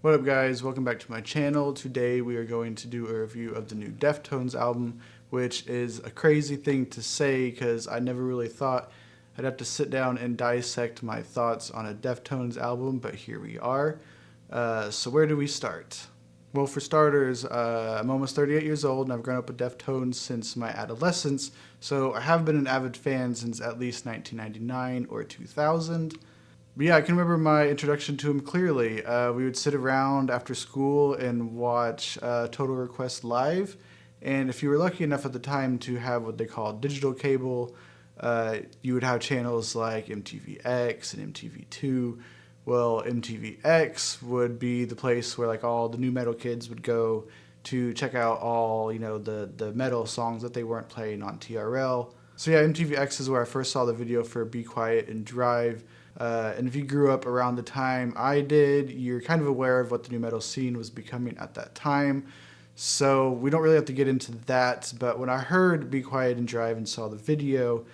What up guys, welcome back to my channel. Today we are going to do a review of the new Deftones album, which is a crazy thing to say because I never really thought I'd have to sit down and dissect my thoughts on a Deftones album, but here we are. So where do we start? Well, for starters, I'm almost 38 years old and I've grown up with Deftones since my adolescence, so I have been an avid fan since at least 1999 or 2000. But yeah, I can remember my introduction to him clearly. We would sit around after school and watch Total Request live. And if you were lucky enough at the time to have what they call digital cable, you would have channels like MTVX and MTV2. Well, MTVX would be the place where like all the new metal kids would go to check out all, the metal songs that they weren't playing on TRL. So yeah, MTVX is where I first saw the video for Be Quiet and Drive. And if you grew up around the time I did, you're kind of aware of what the new metal scene was becoming at that time. So we don't really have to get into that, but when I heard Be Quiet and Drive and saw the video,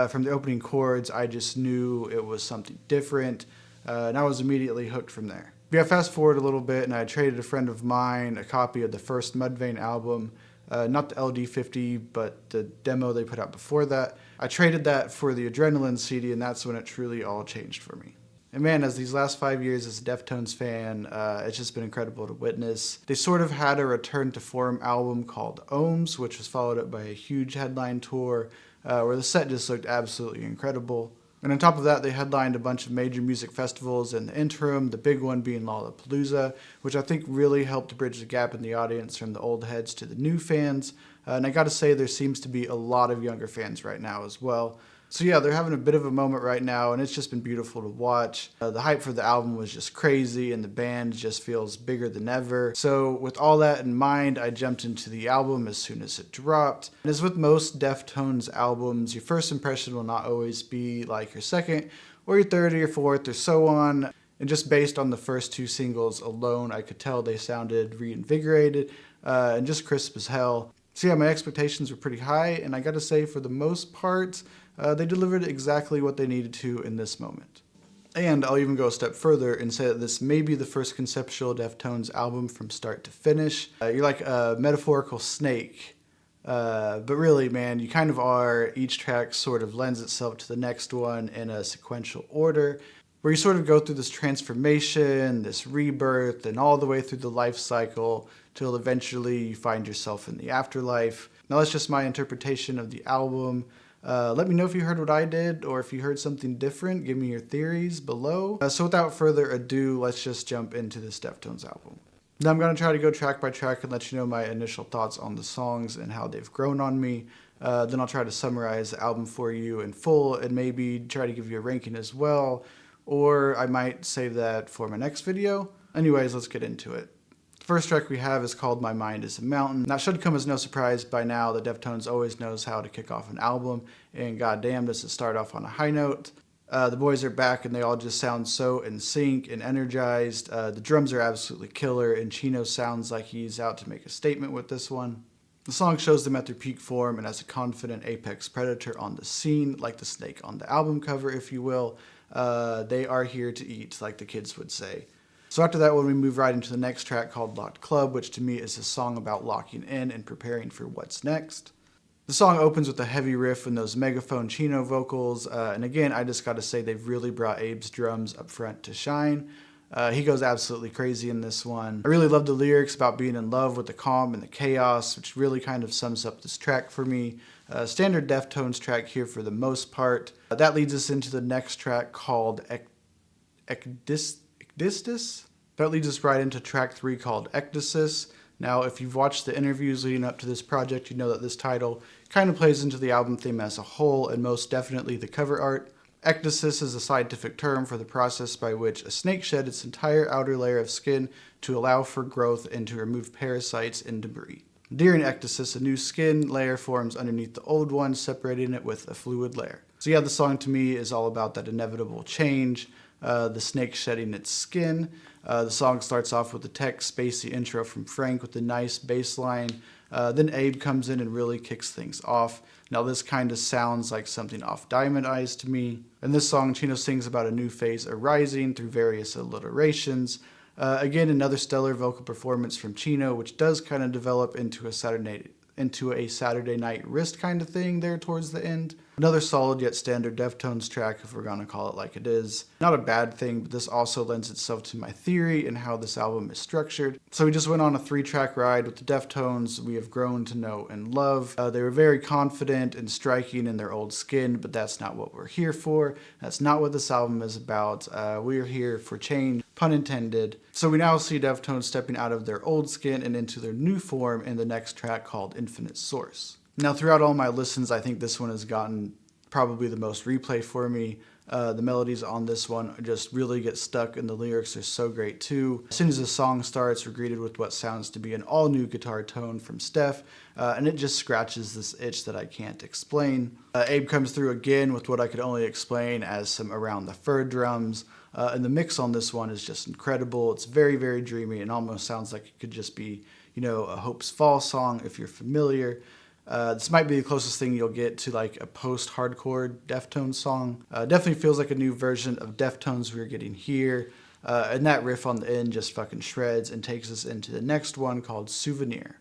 from the opening chords, I just knew it was something different, and I was immediately hooked from there. Yeah, fast forward a little bit, and I traded a friend of mine a copy of the first Mudvayne album, not the LD50, but the demo they put out before that. I traded that for the Adrenaline CD, and that's when it truly all changed for me. And man, as these last 5 years as a Deftones fan, it's just been incredible to witness. They sort of had a return to form album called Ohms, which was followed up by a huge headline tour, where the set just looked absolutely incredible. And on top of that, they headlined a bunch of major music festivals in the interim, the big one being Lollapalooza, which I think really helped bridge the gap in the audience from the old heads to the new fans. And I gotta say, there seems to be a lot of younger fans right now as well. So yeah, they're having a bit of a moment right now, and it's just been beautiful to watch. The hype for the album was just crazy, and the band just feels bigger than ever. So with all that in mind, I jumped into the album as soon as it dropped. And as with most Deftones albums, your first impression will not always be like your second, or your third, or your fourth, or so on. And just based on the first two singles alone, I could tell they sounded reinvigorated and just crisp as hell. So yeah, my expectations were pretty high, and I gotta say, for the most part, they delivered exactly what they needed to in this moment. And I'll even go a step further and say that this may be the first conceptual Deftones album from start to finish. You're like a metaphorical snake, but really, man, you kind of are. Each track sort of lends itself to the next one in a sequential order, where you sort of go through this transformation, this rebirth, and all the way through the life cycle till eventually you find yourself in the afterlife. Now that's just my interpretation of the album. Let me know if you heard what I did, or if you heard something different. Give me your theories below. So without further ado, let's just jump into this Deftones album. Now I'm going to try to go track by track and let you know my initial thoughts on the songs and how they've grown on me. Then I'll try to summarize the album for you in full and maybe try to give you a ranking as well, or I might save that for my next video. Anyways, let's get into it. The first track we have is called My Mind is a Mountain. That should come as no surprise by now that Deftones always knows how to kick off an album, and goddamn does it start off on a high note. The boys are back and they all just sound so in sync and energized. The drums are absolutely killer, and Chino sounds like he's out to make a statement with this one. The song shows them at their peak form and as a confident apex predator on the scene, like the snake on the album cover, if you will. They are here to eat, like the kids would say. So after that one, we move right into the next track called Locked Club, which to me is a song about locking in and preparing for what's next. The song opens with a heavy riff and those megaphone Chino vocals, and again, I just gotta say they've really brought Abe's drums up front to shine. He goes absolutely crazy in this one. I really love the lyrics about being in love with the calm and the chaos, which really kind of sums up this track for me. Standard Deftones track here for the most part. That leads us into the next track called Ecdistis? That leads us right into track 3 called Ecdysis. Now, if you've watched the interviews leading up to this project, you know that this title kind of plays into the album theme as a whole, and most definitely the cover art. Ecdysis is a scientific term for the process by which a snake sheds its entire outer layer of skin to allow for growth and to remove parasites and debris. During ecdysis, a new skin layer forms underneath the old one, separating it with a fluid layer. So yeah, the song to me is all about that inevitable change, the snake shedding its skin. The song starts off with the tech spacey intro from Frank with a nice bass line. Then Abe comes in and really kicks things off. Now this kind of sounds like something off Diamond Eyes to me. In this song, Chino sings about a new phase arising through various alliterations. Again, another stellar vocal performance from Chino, which does kind of develop into a Saturday Night Wrist kind of thing there towards the end. Another solid yet standard Deftones track, if we're gonna call it like it is. Not a bad thing, but this also lends itself to my theory and how this album is structured. So we just went on a 3-track ride with the Deftones we have grown to know and love. They were very confident and striking in their old skin, but that's not what we're here for. That's not what this album is about. We're here for change, pun intended. So we now see Deftones stepping out of their old skin and into their new form in the next track called Infinite Source. Now, throughout all my listens, I think this one has gotten probably the most replay for me. The melodies on this one just really get stuck, and the lyrics are so great too. As soon as the song starts, we're greeted with what sounds to be an all-new guitar tone from Steph, and it just scratches this itch that I can't explain. Abe comes through again with what I could only explain as some Around the Fur drums, and the mix on this one is just incredible. It's very, very dreamy and almost sounds like it could just be, you know, a Hope's Fall song if you're familiar. This might be the closest thing you'll get to like a post-hardcore Deftones song. Definitely feels like a new version of Deftones we're getting here. And that riff on the end just fucking shreds and takes us into the next one called Souvenir.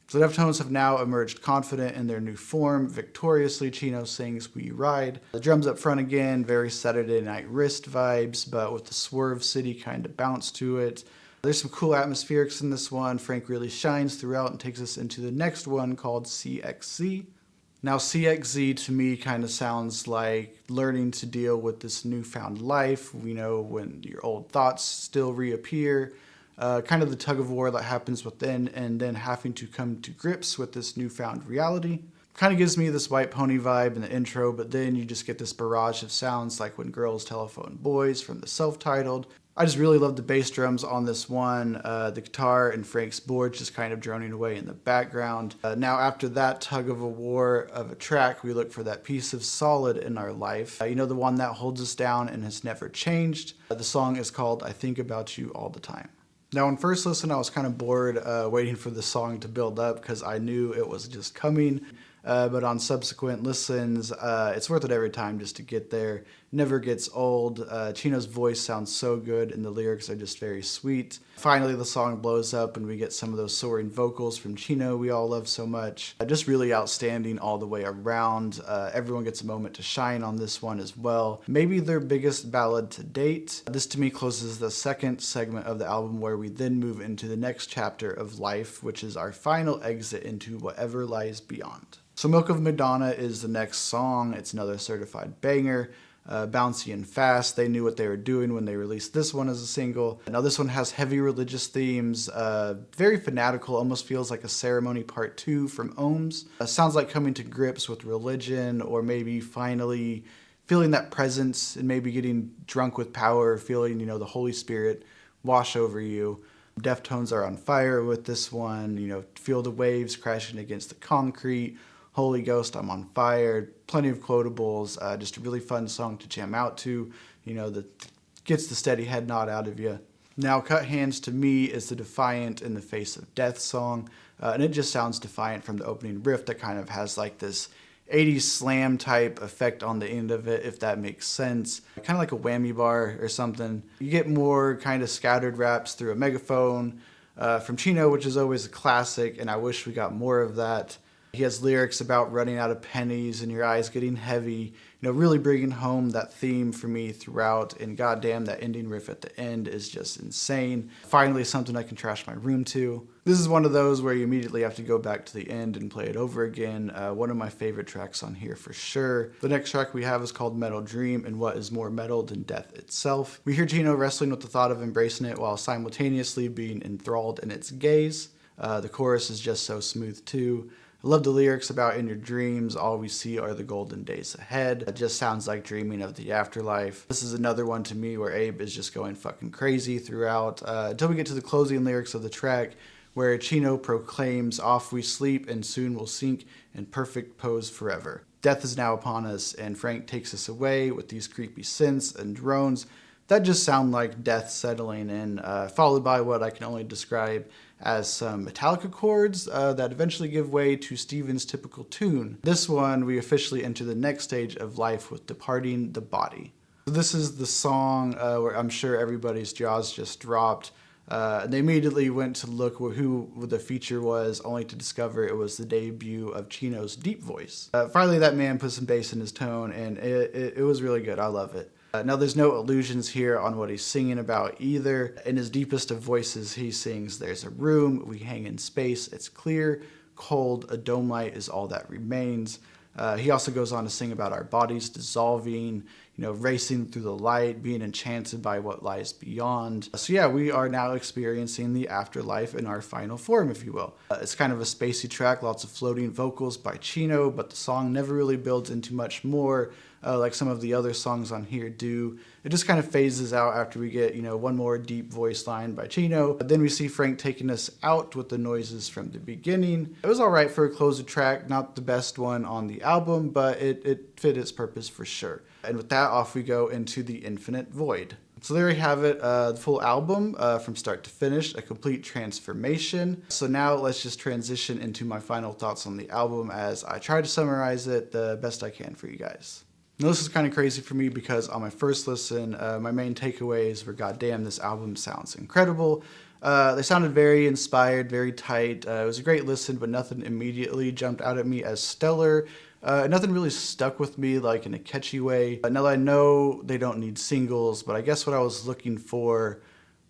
So Deftones have now emerged confident in their new form. Victoriously, Chino sings We Ride. The drums up front again, very Saturday Night Wrist vibes, but with the Swerve City kind of bounce to it. There's some cool atmospherics in this one. Frank really shines throughout and takes us into the next one called CXZ. Now, CXZ to me kind of sounds like learning to deal with this newfound life. We know when your old thoughts still reappear, kind of the tug of war that happens within, and then having to come to grips with this newfound reality. Kind of gives me this White Pony vibe in the intro, but then you just get this barrage of sounds like When Girls Telephone Boys from the self-titled. I just really love the bass drums on this one, the guitar and Frank's board just kind of droning away in the background. Now after that tug of a war of a track, we look for that piece of solid in our life. You know, the one that holds us down and has never changed. The song is called I Think About You All the Time. Now on first listen, I was kind of bored waiting for the song to build up because I knew it was just coming. But on subsequent listens, it's worth it every time just to get there. Never gets old. Chino's voice sounds so good and the lyrics are just very sweet. Finally, the song blows up and we get some of those soaring vocals from Chino we all love so much. Just really outstanding all the way around. Everyone gets a moment to shine on this one as well. Maybe their biggest ballad to date. This to me closes the second segment of the album where we then move into the next chapter of life, which is our final exit into whatever lies beyond. So Milk of Madonna is the next song. It's another certified banger, bouncy and fast. They knew what they were doing when they released this one as a single. Now this one has heavy religious themes, very fanatical, almost feels like a Ceremony Part 2 from Ohms. Sounds like coming to grips with religion, or maybe finally feeling that presence and maybe getting drunk with power, feeling, you know, the Holy Spirit wash over you. Deftones are on fire with this one, you know, feel the waves crashing against the concrete. Holy Ghost, I'm on fire. Plenty of quotables. Just a really fun song to jam out to, you know, that gets the steady head nod out of you. Now, Cut Hands to me is the defiant in the face of death song, and it just sounds defiant from the opening riff that kind of has like this 80s slam type effect on the end of it, if that makes sense. Kind of like a whammy bar or something. You get more kind of scattered raps through a megaphone from Chino, which is always a classic, and I wish we got more of that. He has lyrics about running out of pennies and your eyes getting heavy, you know, really bringing home that theme for me throughout, and goddamn, that ending riff at the end is just insane. Finally, something I can trash my room to. This is one of those where you immediately have to go back to the end and play it over again. One of my favorite tracks on here for sure. The next track we have is called Metal Dream, and what is more metal than death itself. We hear Chino wrestling with the thought of embracing it while simultaneously being enthralled in its gaze. The chorus is just so smooth too. I love the lyrics about in your dreams, all we see are the golden days ahead. It just sounds like dreaming of the afterlife. This is another one to me where Abe is just going fucking crazy throughout, until we get to the closing lyrics of the track, where Chino proclaims, off we sleep and soon we'll sink in perfect pose forever. Death is now upon us, and Frank takes us away with these creepy synths and drones that just sound like death settling in, followed by what I can only describe as some Metallica chords that eventually give way to Steven's typical tune. This one, we officially enter the next stage of life with Departing the Body. So this is the song where I'm sure everybody's jaws just dropped. They immediately went to look who the feature was, only to discover it was the debut of Chino's deep voice. Finally, that man put some bass in his tone, and it was really good. I love it. Now, there's no illusions here on what he's singing about either. In his deepest of voices, he sings, "There's a room, we hang in space, it's clear, cold, a dome light is all that remains." He also goes on to sing about our bodies dissolving, racing through the light, being enchanted by what lies beyond. So yeah, we are now experiencing the afterlife in our final form, if you will. It's kind of a spacey track, lots of floating vocals by Chino, but the song never really builds into much more like some of the other songs on here do. It just kind of phases out after we get, one more deep voice line by Chino. Then we see Frank taking us out with the noises from the beginning. It was all right for a closer track, not the best one on the album, but it fit its purpose for sure. And with that, off we go into the Infinite Void. So there we have it, the full album from start to finish, a complete transformation. So now let's just transition into my final thoughts on the album as I try to summarize it the best I can for you guys. Now, this is kind of crazy for me because on my first listen, my main takeaways were, goddamn, this album sounds incredible. They sounded very inspired, very tight. It was a great listen, but nothing immediately jumped out at me as stellar. Nothing really stuck with me like in a catchy way. Now I know they don't need singles, but I guess what I was looking for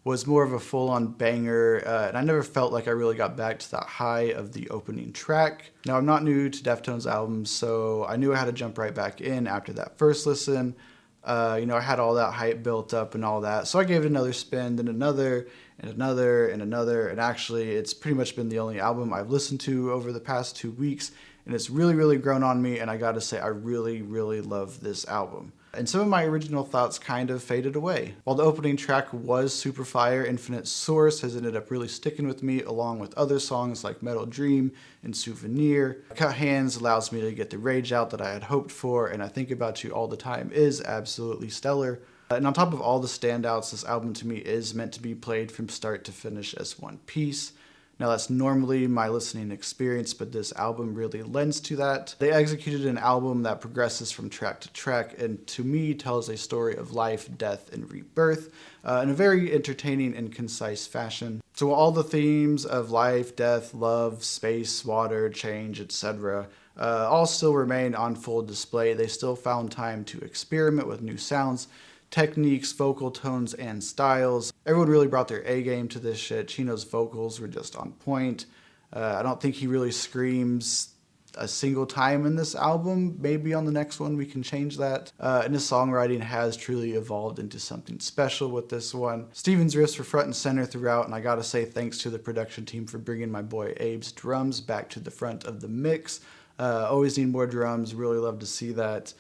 was more of a full-on banger, and I never felt like I really got back to that high of the opening track. Now, I'm not new to Deftones albums, so I knew I had to jump right back in after that first listen. I had all that hype built up and all that, so I gave it another spin, then another, and another, and another, and actually, it's pretty much been the only album I've listened to over the past 2 weeks, and it's really, really grown on me, and I gotta say, I really, really love this album. And some of my original thoughts kind of faded away. While the opening track was super fire, Infinite Source has ended up really sticking with me along with other songs like Metal Dream and Souvenir. Cut Hands allows me to get the rage out that I had hoped for, and I Think About You All the Time is absolutely stellar. And on top of all the standouts, this album to me is meant to be played from start to finish as one piece. Now that's normally my listening experience, but this album really lends to that. They executed an album that progresses from track to track and to me tells a story of life, death, and rebirth in a very entertaining and concise fashion. So all the themes of life, death, love, space, water, change, etc. All still remain on full display. They still found time to experiment with new sounds, techniques, vocal tones, and styles. Everyone really brought their A game to this shit. Chino's vocals were just on point. I don't think he really screams a single time in this album. Maybe on the next one we can change that. And his songwriting has truly evolved into something special with this one. Steven's riffs were front and center throughout, and I gotta say thanks to the production team for bringing my boy Abe's drums back to the front of the mix. Always need more drums, really love to see that.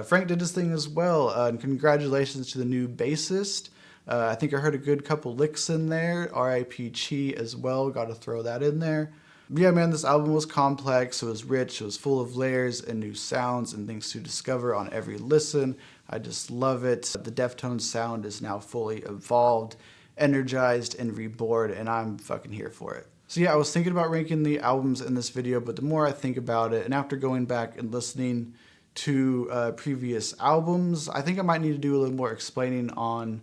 Frank did his thing as well, and congratulations to the new bassist. I think I heard a good couple licks in there. R.I.P. Chi as well, got to throw that in there. But yeah, man, this album was complex, it was rich, it was full of layers and new sounds and things to discover on every listen. I just love it. The Deftones sound is now fully evolved, energized, and reborn, and I'm fucking here for it. So yeah, I was thinking about ranking the albums in this video, but the more I think about it, and after going back and listening to previous albums, I think I might need to do a little more explaining on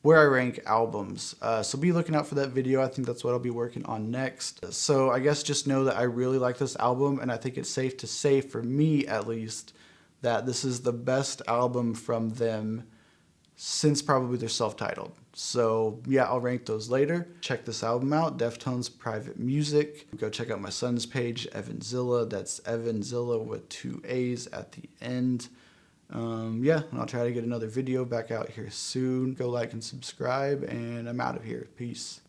where I rank albums. So be looking out for that video. I think that's what I'll be working on next. So I guess just know that I really like this album, and I think it's safe to say, for me at least, that this is the best album from them since probably their self-titled. So yeah, I'll rank those later. Check this album out, Deftones Private Music. Go check out my son's page, Evanzilla. That's Evanzilla with 2 A's at the end. Yeah, and I'll try to get another video back out here soon. Go like and subscribe, and I'm out of here. Peace.